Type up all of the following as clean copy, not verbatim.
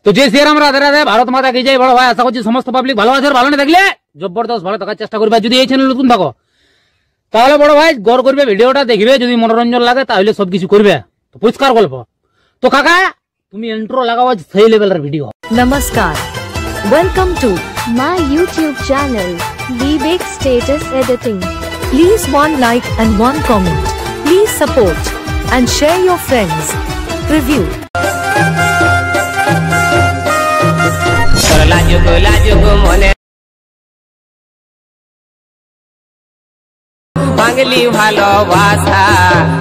তো যে শ্রীরাম রাধে রাধে, ভারত মাতা কি জয়। বড় ভাই আশা করছি সমস্ত পাবলিক ভালো আছে, ভালো না থাকলে জবরদস্ত ভালো থাকার চেষ্টা করবে। যদি এই চ্যানেল নতুন থাকো তাহলে বড় ভাই গড় করবে, ভিডিওটা দেখবে, যদি মনোরঞ্জন লাগে তাহলে সবকিছু করবে। তো পরিষ্কার গল্প। তো কাকা তুমি ইন্ট্রো লাগাও, সেই লেভেলের video. Namaskar. Welcome to my YouTube channel, Vivek Status Editing. please one like and one comment. Please support and share your friends. Review. লাজুক মনে বাঙালি ভালোবাসা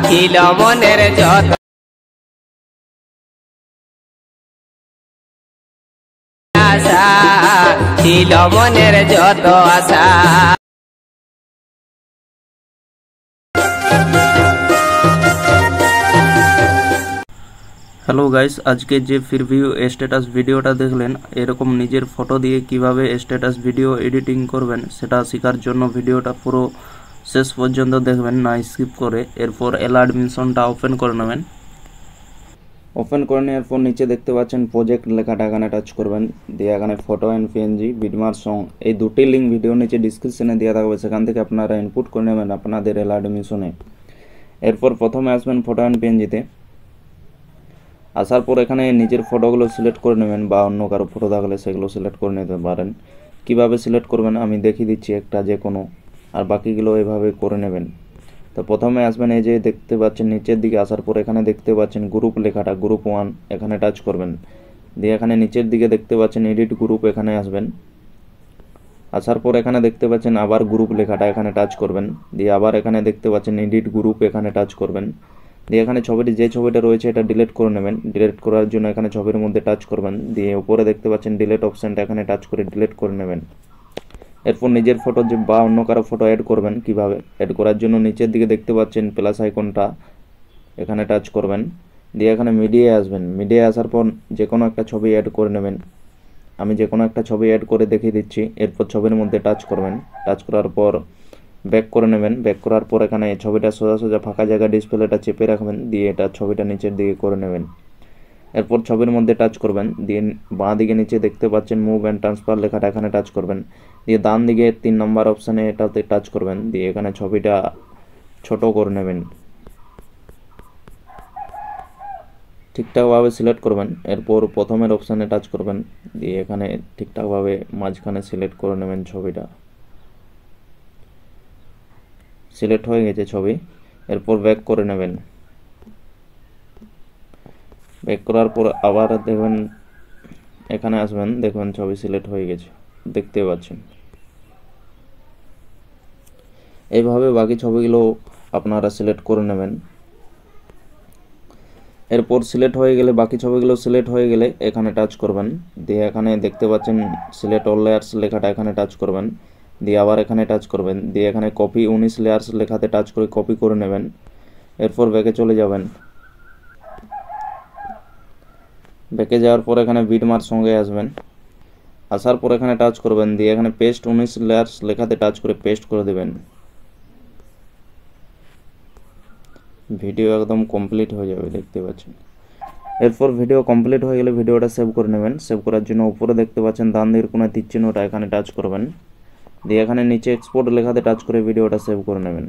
ছিল মনের যত আশা, ছিল মনের যত আশা। হ্যালো গাইস, আজকে যে প্রিভিউ স্ট্যাটাস ভিডিওটা দেখলেন, এরকম নিজের ফটো দিয়ে কিভাবে স্ট্যাটাস ভিডিও এডিটিং করবেন সেটা শেখার জন্য ভিডিওটা পুরো শেষ পর্যন্ত দেখবেন, না স্কিপ করে। এরপর অ্যাডমিশনটা ওপেন করে নেবেন। ওপেন করে নেওয়ার পর নিচে দেখতে পাচ্ছেন প্রজেক্ট লেখাটা, এখানে টাচ করবেন। দিয়ে এখানে ফটো অ্যান্ড পিএনজি, বিটমার্ক, সং, এই দুটি লিঙ্ক ভিডিও নিচে ডিসক্রিপশনে দেওয়া থাকবে, সেখান থেকে আপনারা ইনপুট করে নেবেন আপনাদের অ্যাডমিশনে। এরপর প্রথমে আসবেন ফটো অ্যান্ড পিএনজিতে। আসার পর এখানে নিজের ফটোগুলো সিলেক্ট করে নেবেন, বা অন্য কারো ফটো থাকলে সেগুলো সিলেক্ট করে নিতে পারেন। কিভাবে সিলেক্ট করবেন আমি দেখিয়ে দিচ্ছি একটা যে কোনো, আর বাকিগুলো এভাবে করে নেবেন। তো প্রথমে আসবেন, এই যে দেখতে পাচ্ছেন নিচের দিকে আসার পর এখানে দেখতে পাচ্ছেন গ্রুপ লেখাটা, গ্রুপ 1, এখানে টাচ করবেন। দিয়ে এখানে নিচের দিকে দেখতে পাচ্ছেন এডিট গ্রুপ, এখানে আসবেন। আসার পর এখানে দেখতে পাচ্ছেন আবার গ্রুপ লেখাটা, এখানে টাচ করবেন। দিয়ে আবার এখানে দেখতে পাচ্ছেন এডিট গ্রুপ, এখানে টাচ করবেন। দিয়ে এখানে ছবিটি, যে ছবিটা রয়েছে এটা ডিলিট করে নেবেন। ডিলিট করার জন্য এখানে ছবির মধ্যে টাচ করবেন। দিয়ে উপরে দেখতে পাচ্ছেন ডিলিট অপশানটা, এখানে টাচ করে ডিলিট করে নেবেন। এরপর নিজের ফটো যে বা অন্য কারো ফটো অ্যাড করবেন, কিভাবে অ্যাড করার জন্য নিচের দিকে দেখতে পাচ্ছেন প্লাস আইকনটা, এখানে টাচ করবেন। দিয়ে এখানে মিডিয়ায় আসবেন। মিডিয়ায় আসার পর যে কোনো একটা ছবি অ্যাড করে নেবেন। আমি যে কোনো একটা ছবি অ্যাড করে দেখিয়ে দিচ্ছি। এরপর ছবির মধ্যে টাচ করবেন। টাচ করার পর ব্যাক করে নেবেন। ব্যাক করার পর এখানে ছবিটা সোজা সোজা ফাঁকা জায়গা ডিসপ্লেটা চেপে রাখবেন। দিয়ে এটা ছবিটা নিচের দিকে করে নেবেন। এরপর ছবির মধ্যে টাচ করবেন। দিয়ে বাঁ দিকে নিচে দেখতে পাচ্ছেন মুভ অ্যান্ড ট্রান্সফার লেখাটা, এখানে টাচ করবেন। দিয়ে ডান দিকে 3 নম্বর অপশানে এটাতে টাচ করবেন। দিয়ে এখানে ছবিটা ছোট করে নেবেন, ঠিকঠাকভাবে সিলেক্ট করবেন। এরপর প্রথমের অপশানে টাচ করবেন। দিয়ে এখানে ঠিকঠাকভাবে মাঝখানে সিলেক্ট করে নেবেন ছবিটা। সিলেক্ট হয়ে গেছে ছবি। এরপর ব্যাক করে নেবেন। ব্যাক করার পর আবার দেখবেন, এখানে আসবেন, দেখবেন ছবি সিলেক্ট হয়ে গেছে, দেখতে পাচ্ছেন। এইভাবে বাকি ছবিগুলো আপনারা সিলেক্ট করে নেবেন। এরপর সিলেক্ট হয়ে গেলে, বাকি ছবিগুলো সিলেক্ট হয়ে গেলে এখানে টাচ করবেন। দিয়ে এখানে দেখতে পাচ্ছেন সিলেক্ট অল লেয়ার্স লেখাটা, এখানে টাচ করবেন। দিয়ে আবার এখানে টাচ করবেন। দিয়ে এখানে কপি 19 লেয়ার্স লেখাতে টাচ করে কপি করে নেবেন। এরপর ব্যাকে চলে যাবেন। ব্যাকে যাওয়ার পর এখানে বিটমার্ক সঙ্গে আসবেন। আসার পর এখানে টাচ করবেন। দিয়ে এখানে পেস্ট 19 লেয়ার্স লেখাতে টাচ করে পেস্ট করে দেবেন। ভিডিও একদম কমপ্লিট হয়ে যাবে, দেখতে পাচ্ছেন। এরপর ভিডিও কমপ্লিট হয়ে গেলে ভিডিওটা সেভ করে নেবেন। সেভ করার জন্য উপরে দেখতে পাচ্ছেন ডান দিকের কোণায় তীর চিহ্নটা, এখানে টাচ করবেন। দিয়ে এখানে নিচে এক্সপোর্ট লেখাতে টাচ করে ভিডিওটা সেভ করে নেবেন।